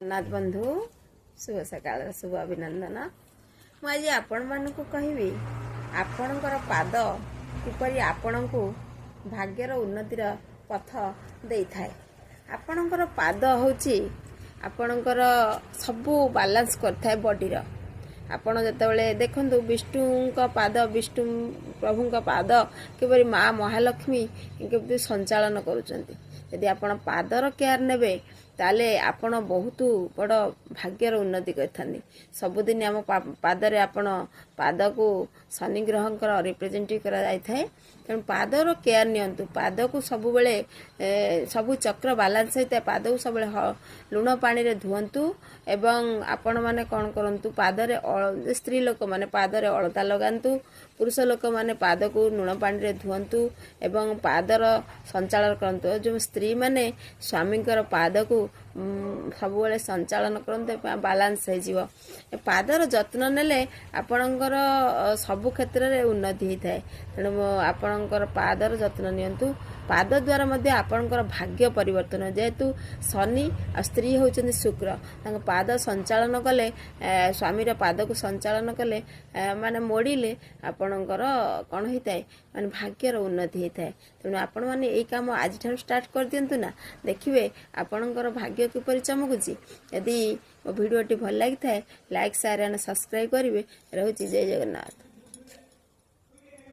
नाथ बंधु शुभ सकाळ शुभ अभिनंदन मुझे आपण मानक कहबी आपणकर पाद किपरि आपणको भाग्यर उन्नतिर पथ दे थाए। आपणकर पाद होची आपणकर सबू बालांस करथाए बॉडीर। आपण जेतेबेले देखंतु विष्णुक पाद विष्णु प्रभुक पाद किपरि माँ महालक्ष्मी केमती संचालन करुचंती। यदि आपण पादर केयर नेबे ताले आपण बहुत बड़ भाग्यर उन्नति करथानी। सबुदिन आम पादरे आपण पाद को शनि ग्रहंकर रिप्रेजेंट करा जाय थाए। तेणु पादर केयर नियंतु। पाद को सबु बेले सबु चक्र बालांस होता पाद को सब लुण पानी रे धुवंतु एवं आपण माने कोन करंतु पादरे स्त्री लोक माने पादरे अलता लगांतु। पुरुष लोक माने पाद को लुण पानी रे धुवंतु एवं पादर संचालन करंतु। जो स्त्री माने स्वामींकर पाद को सब बेले संचालन करते बालांस हो पादर जत्न नेले आपणकर सबु क्षेत्र में उन्नति होता है। तेणु आपणकर पादर जत्न नियंतु। पाद द्वारा मध्य आपणकर भाग्य परिवर्तन जेहेतु शनि आ स्त्री होचंदी शुक्र पाद संचालन कले स्वामीर पाद को संचालन कले माने मोड़िले आपणकर कौन होता है माने भाग्यर उन्नति होता है। तेणु आपण मैंने यही कम आज स्टार्ट कर दिंतु ना देखिए आपणकर भाग्य किपरि चमकुची। यदि मो भिडियोटी भल लगी था लाइक शेयर एंड सब्सक्राइब करेंगे। रोची जय जगन्नाथ।